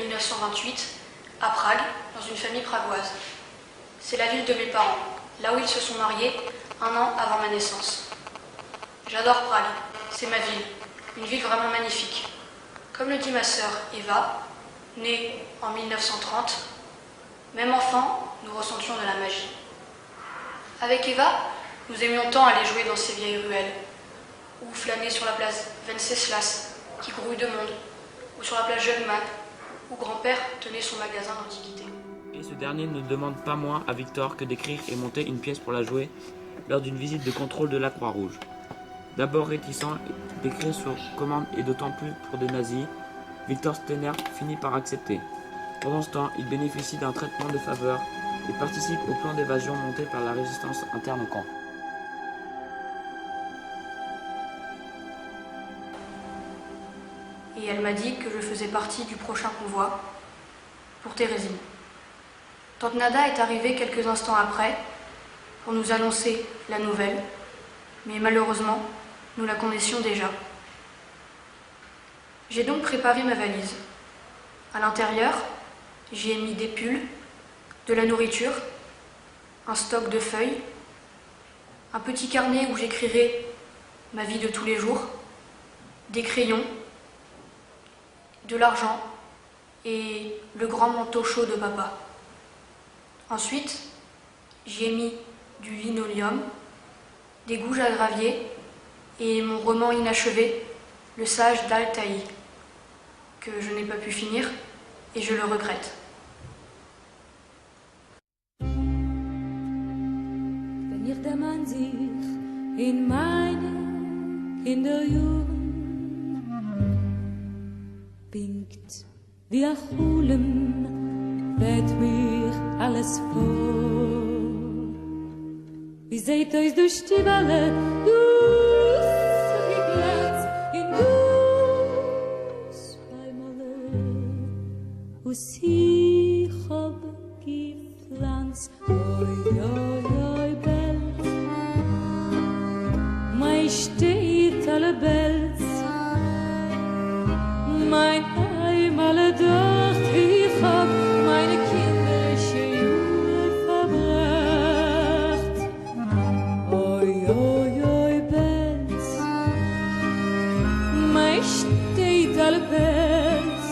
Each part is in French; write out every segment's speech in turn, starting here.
1928, à Prague, dans une famille pragoise. C'est la ville de mes parents, là où ils se sont mariés 1 an avant ma naissance. J'adore Prague, c'est ma ville, une ville vraiment magnifique. Comme le dit ma sœur Eva, née en 1930, même enfant, nous ressentions de la magie. Avec Eva, nous aimions tant aller jouer dans ces vieilles ruelles, ou flâner sur la place Venceslas, qui grouille de monde, ou sur la place Jungmann, où grand-père tenait son magasin d'antiquités. Et ce dernier ne demande pas moins à Victor que d'écrire et monter une pièce pour la jouer lors d'une visite de contrôle de la Croix-Rouge. D'abord réticent d'écrire sur commande et d'autant plus pour des nazis, Victor Steiner finit par accepter. Pendant ce temps, il bénéficie d'un traitement de faveur et participe au plan d'évasion monté par la résistance interne au camp. Et elle m'a dit que je faisais partie du prochain convoi pour Thérésine. Tante Nada est arrivée quelques instants après pour nous annoncer la nouvelle, mais malheureusement, nous la connaissions déjà. J'ai donc préparé ma valise. À l'intérieur, j'y ai mis des pulls, de la nourriture, un stock de feuilles, un petit carnet où j'écrirai ma vie de tous les jours, des crayons, de l'argent et le grand manteau chaud de papa. Ensuite, j'y ai mis du linoléum, des gouges à gravier et mon roman inachevé, Le Sage d'Altaï, que je n'ai pas pu finir et je le regrette. Wenn ich der Mann sich in meine Kinderjugend pinkt wie ein Chulem, weht mir alles vor. Wie seht euch durch die Welle, die Platz in zweimal, wo sie hab gepflanzt, oi, oi, oi, Belz, mein steht alle Belz, mein Heim alle dort, wie ich hab meine kinderische Jugend verbracht. Oi, oi, oi, Belz, mein steht alle Belz,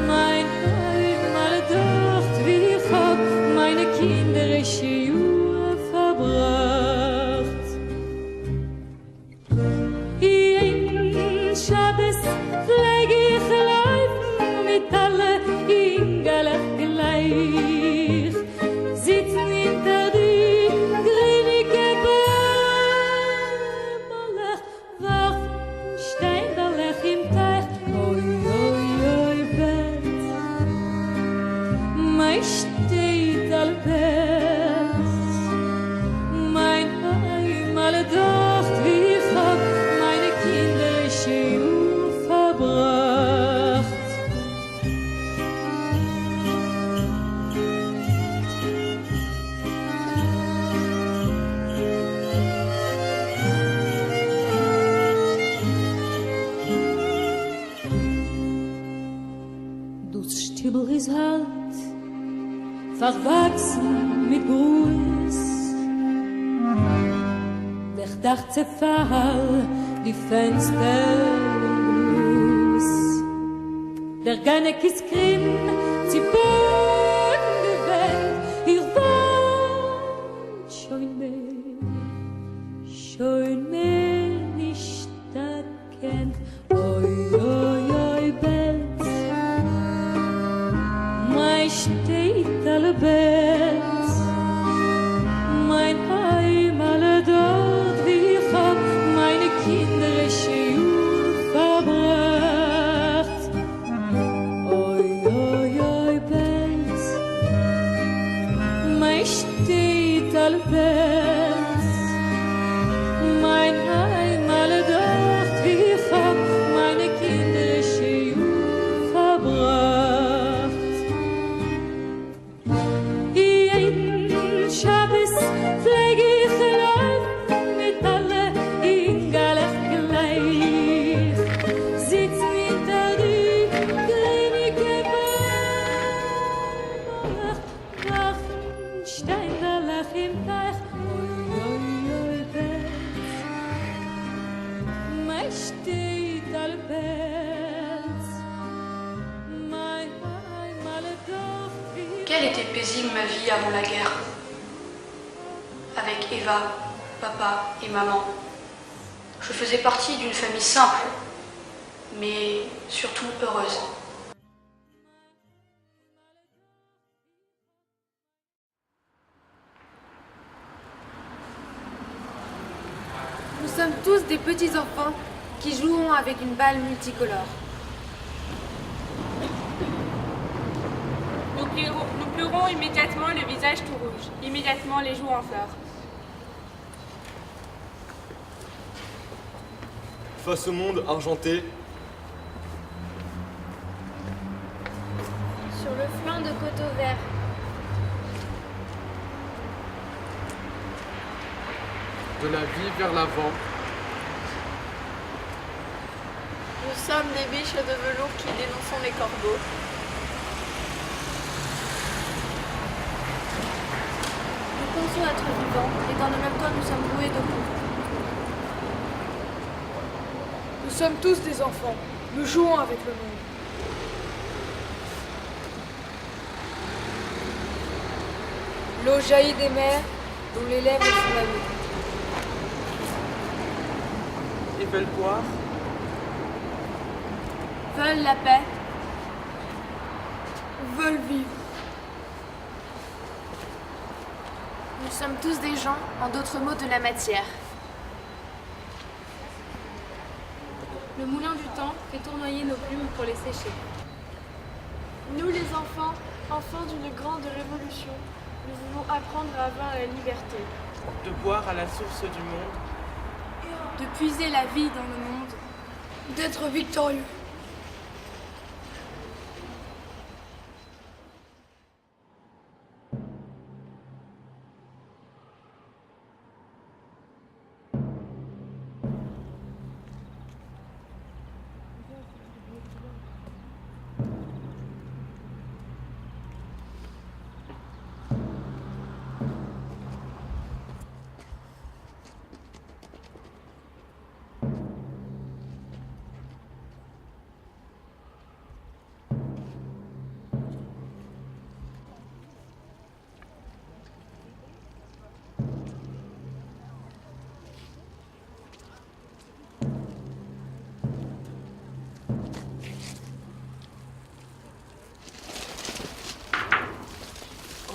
mein Heim alle dort, wie ich hab meine kinderische Jugend verbracht. In Schabes pfleg ich laufen mit alle Ingelach gleich, sitzen hinter die grünige Bäumerlech, warfen Steinberlech im Teich. Oi, oi, oi, Belz, mein steht all Belz, mein Heim alle dort, wie ich hab meine kinderische Jugend verbracht. Das Stiebel ist halt verwachsen mit Gruß. Der Dach zerfall, die Fenster los. Der Ganek ist grimm, sie boden gewellt, ihr wollt schon mehr nicht erkennt. Oi, oi, oi, Belz, mein steht alle Belz, mein Heim alle dort, wie ich hab meine kinderische Jugend verbracht. Oi, oi, oi, Belz, mein steht alle Belz, mein Heim alle dort, wie ich hab meine kinderische Jugend verbracht. Quelle était paisible ma vie avant la guerre. Avec Eva, papa et maman. Je faisais partie d'une famille simple, mais surtout heureuse. Nous sommes tous des petits enfants qui joueront avec une balle multicolore. Nous pleurons immédiatement le visage tout rouge, immédiatement les joues en fleurs. Face au monde argenté, sur le flanc de coteaux verts. De la vie vers l'avant. Nous sommes des biches de velours qui dénonçons les corbeaux. Nous pensons être vivants et dans le même temps nous sommes doués de goût. Nous sommes tous des enfants. Nous jouons avec le monde. L'eau jaillit des mers dont les lèvres sont la vie. Ils veulent boire. Veulent la paix. Veulent vivre. Nous sommes tous des gens, en d'autres mots, de la matière. Le moulin du temps fait tournoyer nos plumes pour les sécher. Nous les enfants, enfants d'une grande révolution, nous voulons apprendre à avoir la liberté. De boire à la source du monde. De puiser la vie dans le monde. D'être victorieux.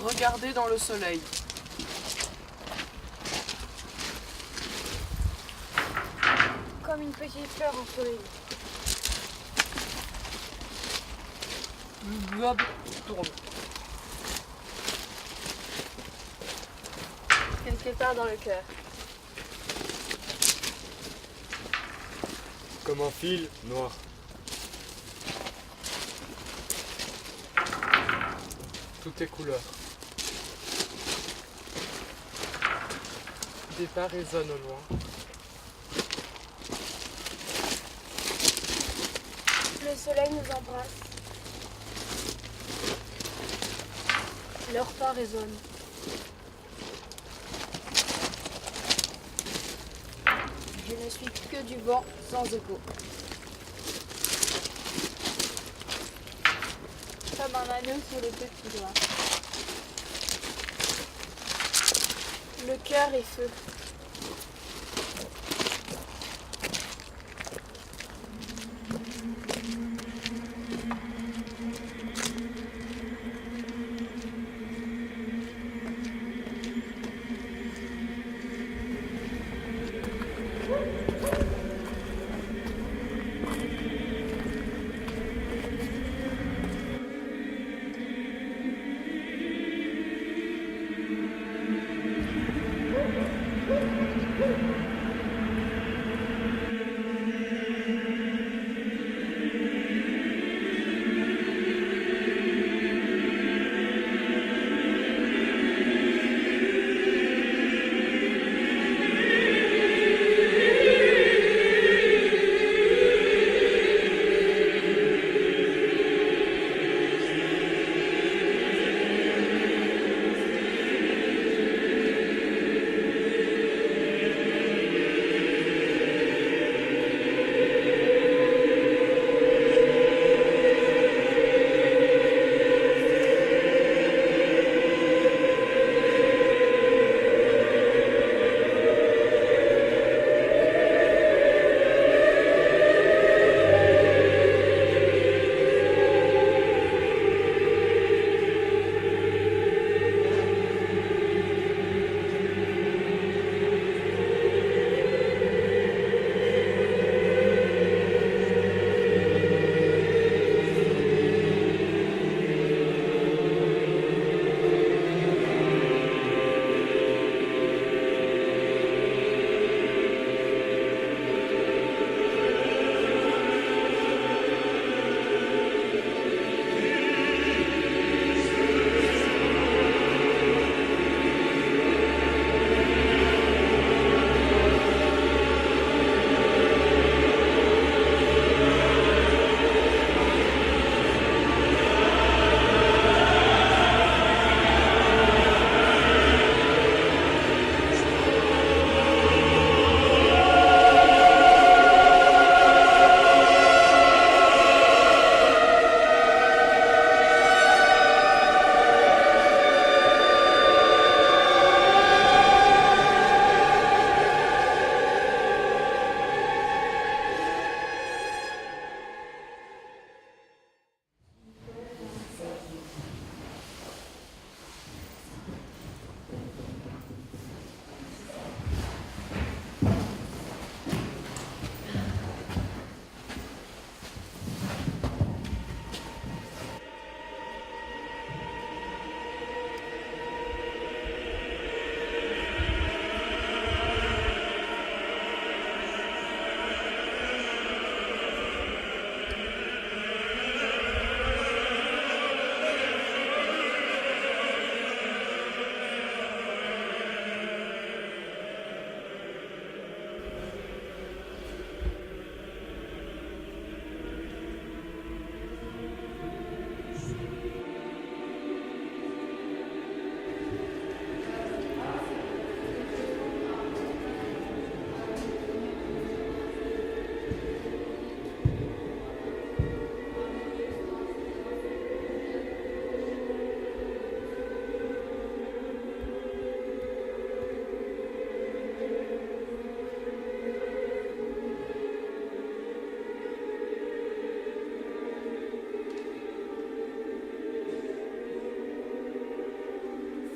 Regardez dans le soleil. Comme une petite fleur ensoleillée. Le globe tourne. Quelque part dans le cœur. comme un fil noir. Tout est couleur. Des pas résonnent au loin. Le soleil nous embrasse. Leurs pas résonnent. Je ne suis que du vent sans écho. Comme un anneau sur le petit doigt. Le cœur est feu.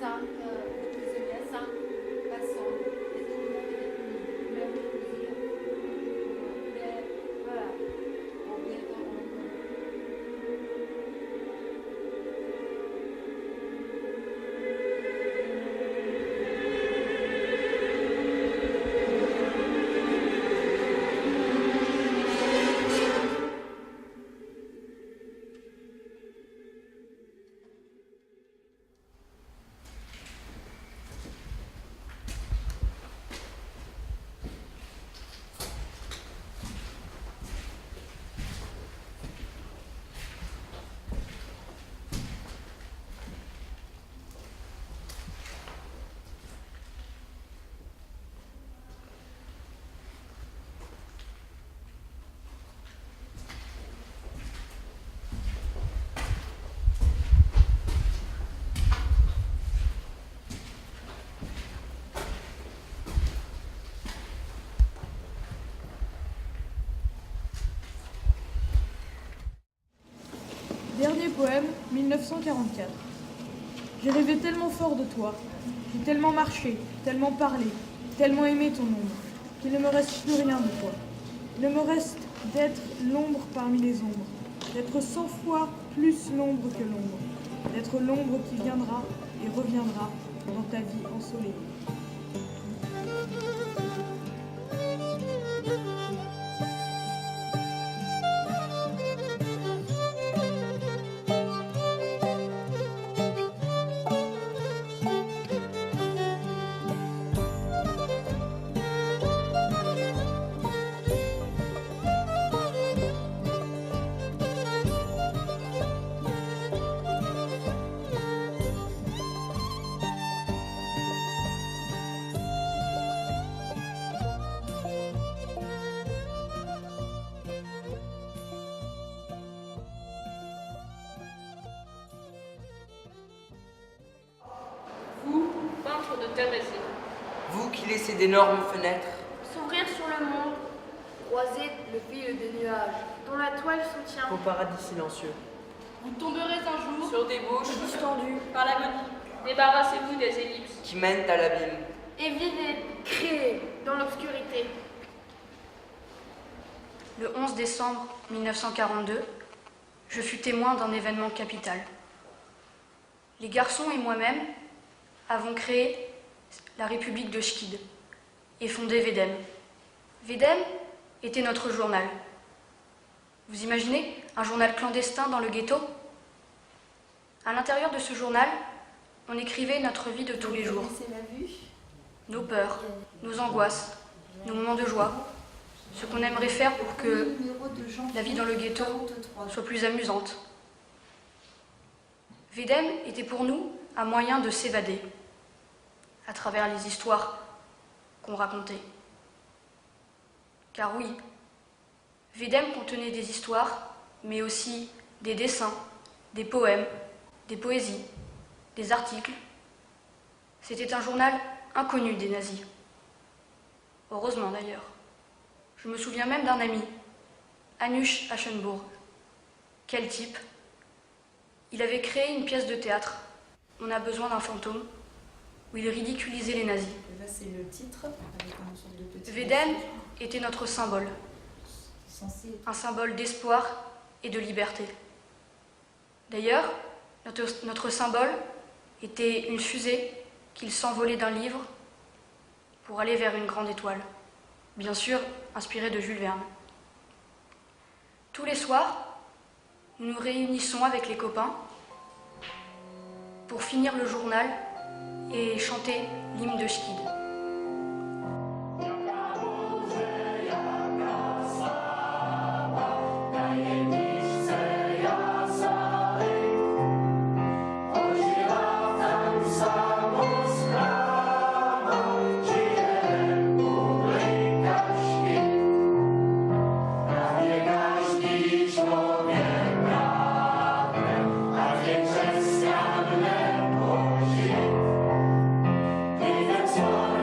ça, c'est bien ça, façon, et tout le monde est uni, même plaisir. Voilà, on vient dans le monde. Dernier poème, 1944. J'ai rêvé tellement fort de toi, j'ai tellement marché, tellement parlé, tellement aimé ton ombre, qu'il ne me reste plus rien de toi. Il ne me reste d'être l'ombre parmi les ombres, d'être 100 fois plus l'ombre que l'ombre, d'être l'ombre qui viendra et reviendra dans ta vie ensoleillée. Peintre de terre et ciel. Vous qui laissez d'énormes fenêtres, S'ouvrir sur le monde, croiser le fil des nuages, dont la toile soutient. au paradis silencieux. Vous tomberez un jour sur des bouches Distendu. par l'agonie. Débarrassez-vous des ellipses. qui mènent à l'abîme. Et vivez, créez dans l'obscurité. Le 11 décembre 1942, je fus témoin d'un événement capital. Les garçons et moi-même avons créé la République de Schkid et fondé Vedem. Vedem était notre journal. Vous imaginez un journal clandestin dans le ghetto? À l'intérieur de ce journal, on écrivait notre vie de tous les jours. Nos peurs, nos angoisses, nos moments de joie, ce qu'on aimerait faire pour que la vie dans le ghetto soit plus amusante. Vedem était pour nous un moyen de s'évader à travers les histoires qu'on racontait. Car oui, Vedem contenait des histoires, mais aussi des dessins, des poèmes, des poésies, des articles. C'était un journal inconnu des nazis. Heureusement d'ailleurs. Je me souviens même d'un ami, Hanush Aschenburg. Quel type! Il avait créé une pièce de théâtre, On a besoin d'un fantôme, où il ridiculisait les nazis. Là, c'est le titre, avec une sorte de petit... Vedem était notre symbole, un symbole d'espoir et de liberté. D'ailleurs, notre symbole était une fusée qu'il s'envolait d'un livre pour aller vers une grande étoile, bien sûr inspirée de Jules Verne. Tous les soirs, nous nous réunissons avec les copains pour finir le journal et chanter l'hymne de Schkid. It's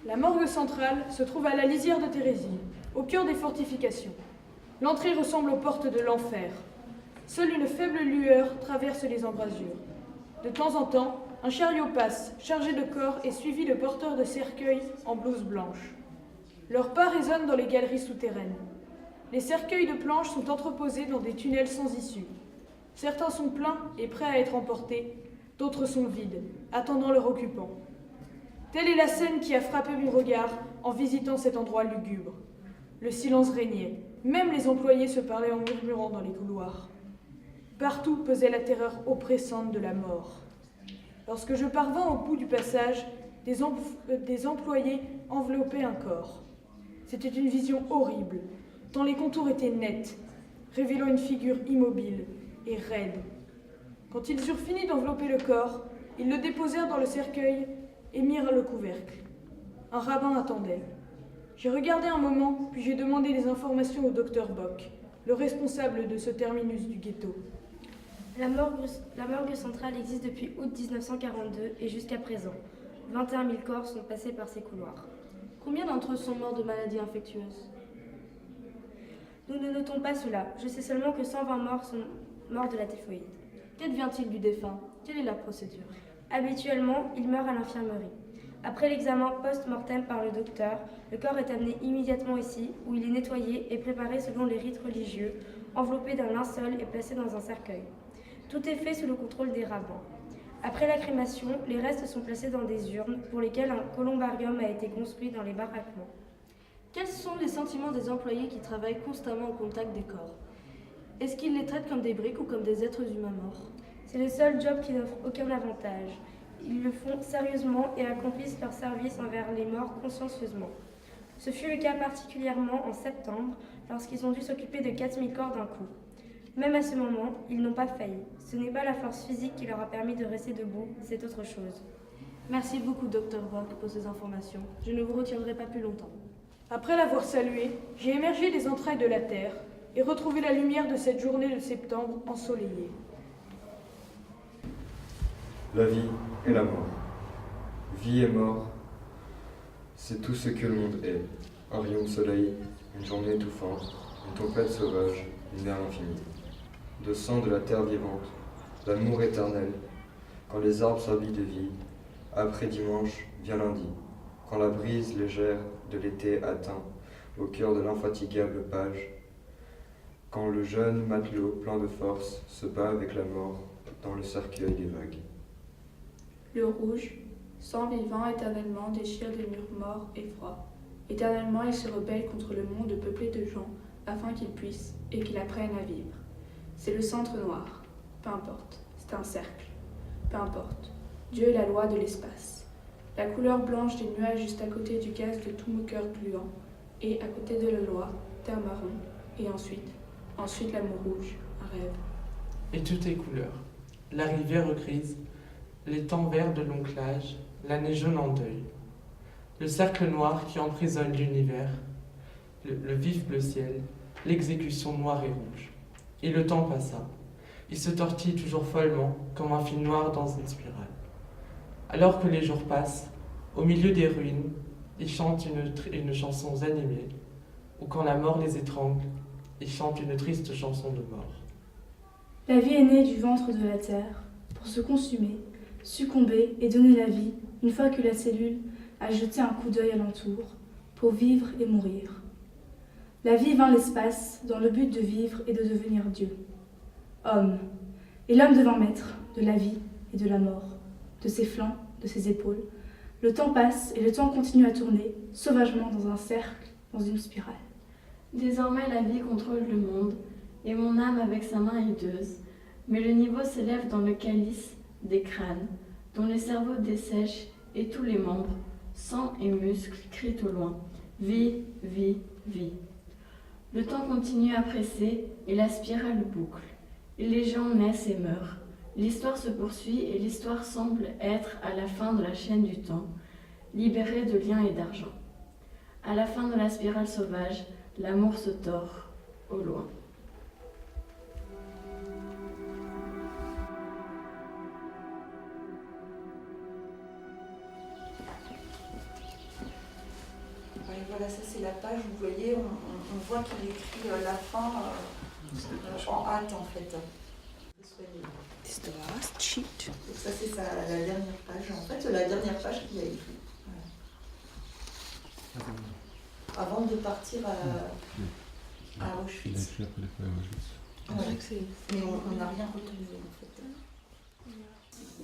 La morgue centrale se trouve à la lisière de Thérésie, au cœur des fortifications. L'entrée ressemble aux portes de l'enfer. Seule une faible lueur traverse les embrasures. De temps en temps, un chariot passe, chargé de corps et suivi de porteurs de cercueils en blouse blanche. Leurs pas résonnent dans les galeries souterraines. Les cercueils de planches sont entreposés dans des tunnels sans issue. Certains sont pleins et prêts à être emportés, d'autres sont vides, attendant leur occupant. Telle est la scène qui a frappé mon regard en visitant cet endroit lugubre. Le silence régnait, même les employés se parlaient en murmurant dans les couloirs. Partout pesait la terreur oppressante de la mort. Lorsque je parvins au bout du passage, des employés enveloppaient un corps. C'était une vision horrible, tant les contours étaient nets, révélant une figure immobile et raide. Quand ils eurent fini d'envelopper le corps, ils le déposèrent dans le cercueil et mirent le couvercle. Un rabbin attendait. J'ai regardé un moment, puis j'ai demandé des informations au docteur Bock, le responsable de ce terminus du ghetto. La morgue centrale existe depuis août 1942 et jusqu'à présent. 21 000 corps sont passés par ces couloirs. Combien d'entre eux sont morts de maladies infectieuses? Nous ne notons pas cela. Je sais seulement que 120 morts sont morts de la typhoïde. Qu'advient-il du défunt? Quelle est la procédure? Habituellement, il meurt à l'infirmerie. Après l'examen post-mortem par le docteur, le corps est amené immédiatement ici, où il est nettoyé et préparé selon les rites religieux, enveloppé d'un linceul et placé dans un cercueil. Tout est fait sous le contrôle des rabbins. Après la crémation, les restes sont placés dans des urnes pour lesquelles un columbarium a été construit dans les baraquements. Quels sont les sentiments des employés qui travaillent constamment au contact des corps? Est-ce qu'ils les traitent comme des briques ou comme des êtres humains morts? C'est le seul job qui n'offre aucun avantage. Ils le font sérieusement et accomplissent leur service envers les morts consciencieusement. Ce fut le cas particulièrement en septembre, lorsqu'ils ont dû s'occuper de 4000 corps d'un coup. Même à ce moment, ils n'ont pas failli. Ce n'est pas la force physique qui leur a permis de rester debout, c'est autre chose. Merci beaucoup, Dr. Bock, pour ces informations. Je ne vous retiendrai pas plus longtemps. Après l'avoir salué, j'ai émergé des entrailles de la terre et retrouvé la lumière de cette journée de septembre ensoleillée. La vie et la mort. Vie et mort, c'est tout ce que le monde est. Un rayon de soleil, une journée étouffante, une tempête sauvage, une mer infinie. De sang de la terre vivante, l'amour éternel, quand les arbres s'habillent de vie, après dimanche vient lundi, quand la brise légère de l'été atteint au cœur de l'infatigable page, quand le jeune matelot plein de force se bat avec la mort dans le cercueil des vagues. Le rouge, sang vivant éternellement déchire des murs morts et froids. Éternellement il se rebelle contre le monde peuplé de gens afin qu'ils puissent et qu'ils apprennent à vivre. C'est le centre noir, peu importe, c'est un cercle, peu importe. Dieu est la loi de l'espace. La couleur blanche des nuages juste à côté du gaz de tout moqueur gluant, et à côté de la loi, terre marron, et ensuite l'amour rouge, un rêve. Et tout est couleur. La rivière grise, les temps verts de l'oncle-âge, l'année jaune en deuil. Le cercle noir qui emprisonne l'univers, le vif bleu ciel, l'exécution noire et rouge. Et le temps passa. Il se tortille toujours follement, comme un fil noir dans une spirale. Alors que les jours passent, au milieu des ruines, ils chantent une chanson animée, ou quand la mort les étrangle, ils chantent une triste chanson de mort. La vie est née du ventre de la terre, pour se consumer, succomber et donner la vie, une fois que la cellule a jeté un coup d'œil alentour, pour vivre et mourir. La vie vint l'espace, dans le but de vivre et de devenir Dieu. Homme, et l'homme devint maître de la vie et de la mort, de ses flancs, de ses épaules. Le temps passe et le temps continue à tourner, sauvagement dans un cercle, dans une spirale. Désormais la vie contrôle le monde, et mon âme avec sa main hideuse, mais le niveau s'élève dans le calice des crânes, dont les cerveaux dessèchent et tous les membres, sang et muscles, crient au loin. Vie, vie, vie. Le temps continue à presser et la spirale boucle. Et les gens naissent et meurent. L'histoire se poursuit et l'histoire semble être à la fin de la chaîne du temps, libérée de liens et d'argent. À la fin de la spirale sauvage, l'amour se tord au loin. voilà, ça c'est la page, vous voyez, on voit qu'il écrit la fin en hâte en fait. Donc ça c'est la dernière page, en fait c'est la dernière page qu'il a écrite. Voilà. Avant de partir à Auschwitz. Ouais. Mais on n'a rien retenu en fait.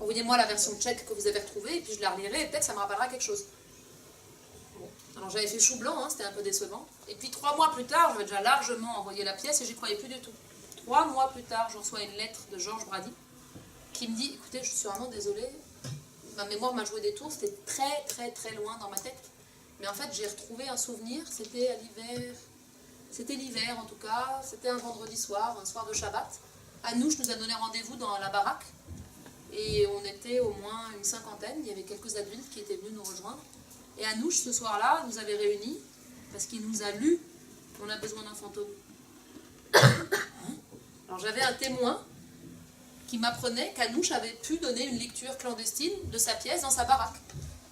Envoyez-moi la version tchèque que vous avez retrouvée et puis je la relirai et peut-être ça me rappellera quelque chose. Bon. Alors j'avais fait chou blanc, hein, c'était un peu décevant. Et puis 3 mois plus tard, j'avais déjà largement envoyé la pièce et j'y croyais plus du tout. 3 mois plus tard, je reçois une lettre de Georges Brady qui me dit, écoutez, je suis vraiment désolée, ma mémoire m'a joué des tours, c'était très loin dans ma tête. Mais en fait, j'ai retrouvé un souvenir, c'était à l'hiver, c'était l'hiver en tout cas, c'était un vendredi soir, un soir de Shabbat. Anouche nous a donné rendez-vous dans la baraque et on était au moins une 50aine, il y avait quelques adultes qui étaient venus nous rejoindre. Et Anouche, ce soir-là, nous avait réunis parce qu'il nous a lu « On a besoin d'un fantôme ». Alors j'avais un témoin qui m'apprenait qu'Anouche avait pu donner une lecture clandestine de sa pièce dans sa baraque.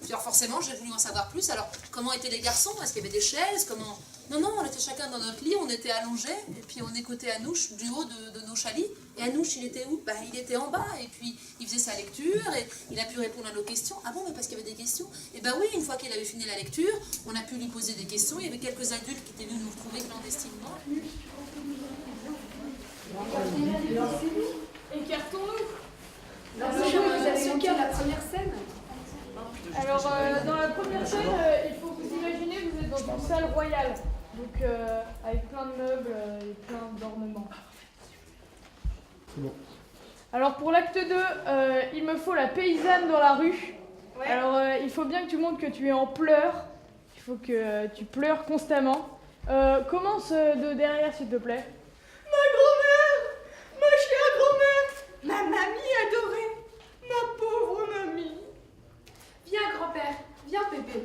Alors forcément, j'ai voulu en savoir plus. Alors, comment étaient les garçons? Est-ce qu'il y avait des chaises? Comment... Non, on était chacun dans notre lit, on était allongés, et puis on écoutait Anouche du haut de nos chalits. Et Anouche, il était où? Il était en bas, et puis il faisait sa lecture, et il a pu répondre à nos questions. Ah bon, mais parce qu'il y avait des questions? Et oui, une fois qu'il avait fini la lecture, on a pu lui poser des questions. Il y avait quelques adultes qui étaient venus nous retrouver clandestinement. Écartons-nous. Vous avez manqué la première scène. Alors, dans la première scène, il faut vous imaginer, vous êtes dans une salle royale, donc avec plein de meubles et plein d'ornements. Bon. Alors, pour l'acte 2, il me faut la paysanne dans la rue. Ouais. Alors, il faut bien que tu montres que tu es en pleurs. Il faut que tu pleures constamment. Commence de derrière, s'il te plaît. Ma grand-mère, ma chère grand-mère, ma mamie adorée, ma pauvre mamie. Viens, grand-père, viens, Pépé.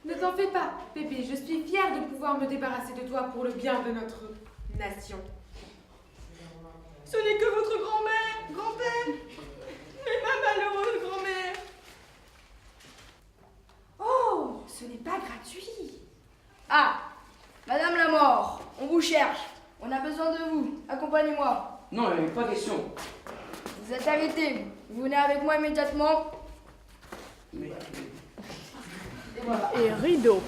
Ne t'en fais pas, Pépé, je suis fière de pouvoir me débarrasser de toi pour le bien de notre nation. Ce n'est que votre grand-père, mais ma malheureuse grand-mère. Oh, ce n'est pas gratuit. Ah, Madame la Mort, on vous cherche. On a besoin de vous. Accompagnez-moi. Non, il n'y a pas question. Vous êtes arrêté. Vous venez avec moi immédiatement. Mais... Et voilà. Et rideau.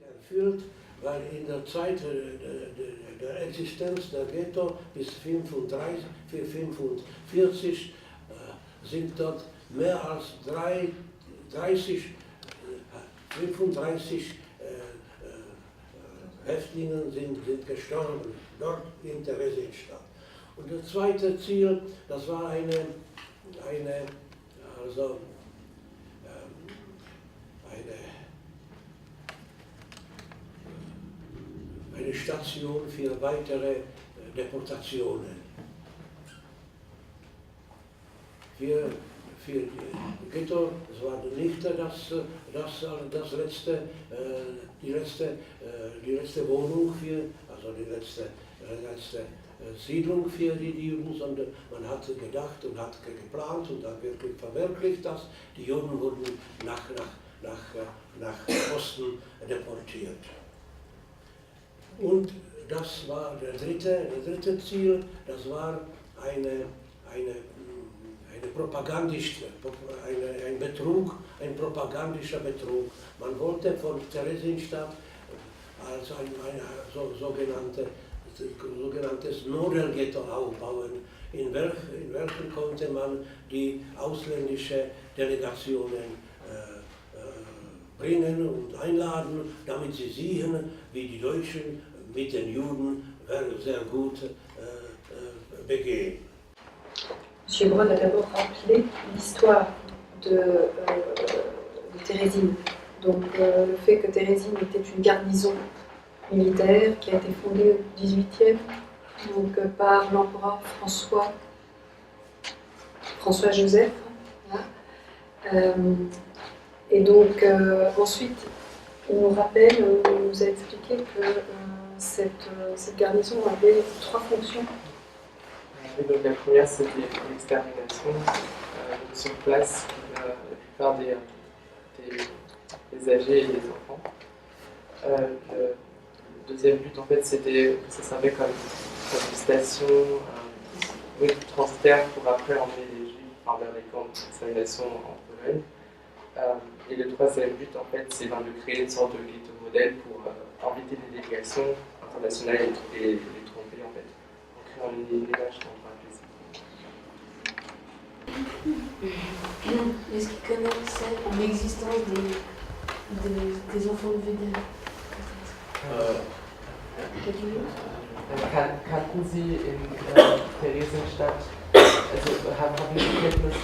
Erfüllt, weil in der Zeit der Existenz der Ghetto bis 1945 sind dort mehr als 35 Häftlinge sind gestorben, dort in Theresienstadt. Und das zweite Ziel, das war eine Station für weitere Deportationen. Für die Ghetto, es war nicht die letzte Wohnung also die letzte Siedlung für die Juden, sondern man hatte gedacht und hat geplant und dann wirklich verwirklicht, dass die Juden wurden nach Osten deportiert. Und das war das dritte Ziel, das war ein propagandischer Betrug. Man wollte von Theresienstadt als ein sogenanntes Modelghetto aufbauen, in welchem konnte man die ausländischen Delegationen bringen und einladen, damit sie sehen, wie die Deutschen mit den Juden sehr gut begehen. M. Braun a d'abord rappelé l'histoire de Térésine. Donc le fait que Térésine était une garnison militaire qui a été fondée au XVIIIe donc, par l'empereur François-Joseph. Voilà. Et donc ensuite, on nous rappelle, on nous a expliqué que cette garnison avait 3 fonctions Et donc la première, c'était l'extermination. Donc sur place, la plupart des âgés et des enfants. Le deuxième but, en fait, c'était que ça servait comme une station transitaire pour après emmener les Juifs vers les camps d'extermination en Pologne. Et le troisième but, en fait, c'est de créer une sorte de ghetto modèle pour inviter des délégations internationales et les tromper, en fait, en créant une image dans Est-ce qu'ils connaissaient l'existence des enfants de Wedel? Kannten Sie in Theresienstadt, also hatten Sie Kenntnis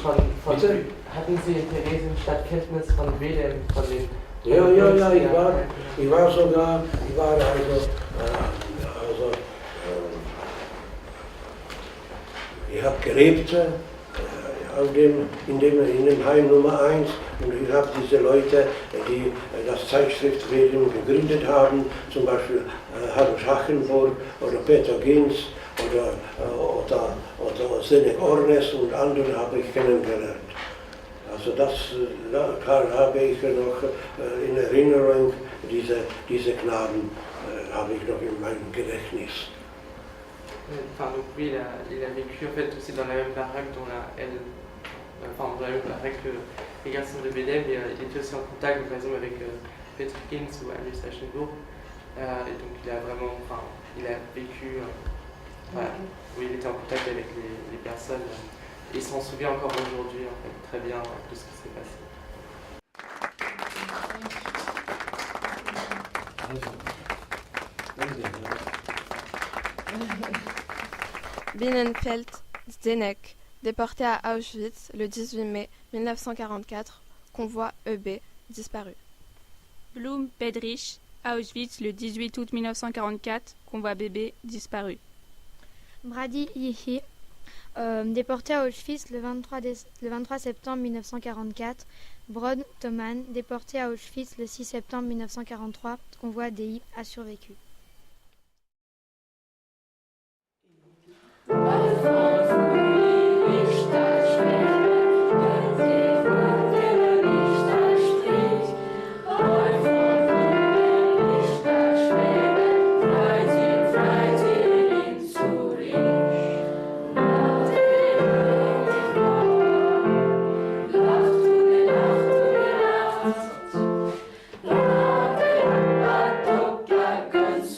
hatten Sie in Theresienstadt Kenntnis von Wedel, von den... Ja, ich war ich habe gelebt in dem Heim Nummer 1 und ich habe diese Leute, die das Zeitschrift Wedel gegründet haben, zum Beispiel Harry Schachenburg oder Peter Ginz oder Zdeněk Ornes und andere habe ich kennengelernt. Also das habe ich noch in Erinnerung, diese Knaben habe ich noch in meinem Gedächtnis. Enfin, donc oui, il a vécu en fait aussi dans la même baraque dans la même baraque que les garçons de Wedel, mais il était aussi en contact par exemple avec Peter Ginz ou Alois Schachenburg. Et donc il a vraiment, il a vécu, oui, il était en contact avec les personnes. Et il s'en souvient encore aujourd'hui en fait, très bien de ce qui s'est passé. Binnenfeld Zdeněk, déporté à Auschwitz le 18 mai 1944, convoi EB, disparu. Blum Bedrich, Auschwitz le 18 août 1944, convoi BB, disparu. Brady Yihi, déporté à Auschwitz le 23 septembre 1944. Brod Thoman, déporté à Auschwitz le 6 septembre 1943, convoi DI, a survécu. Ganz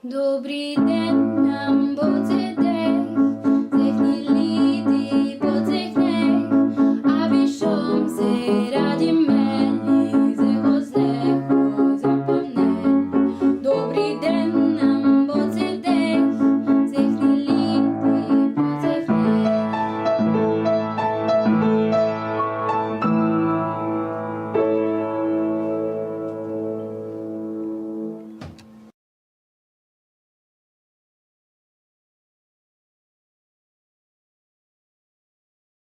Dobrý den nám Bože dej.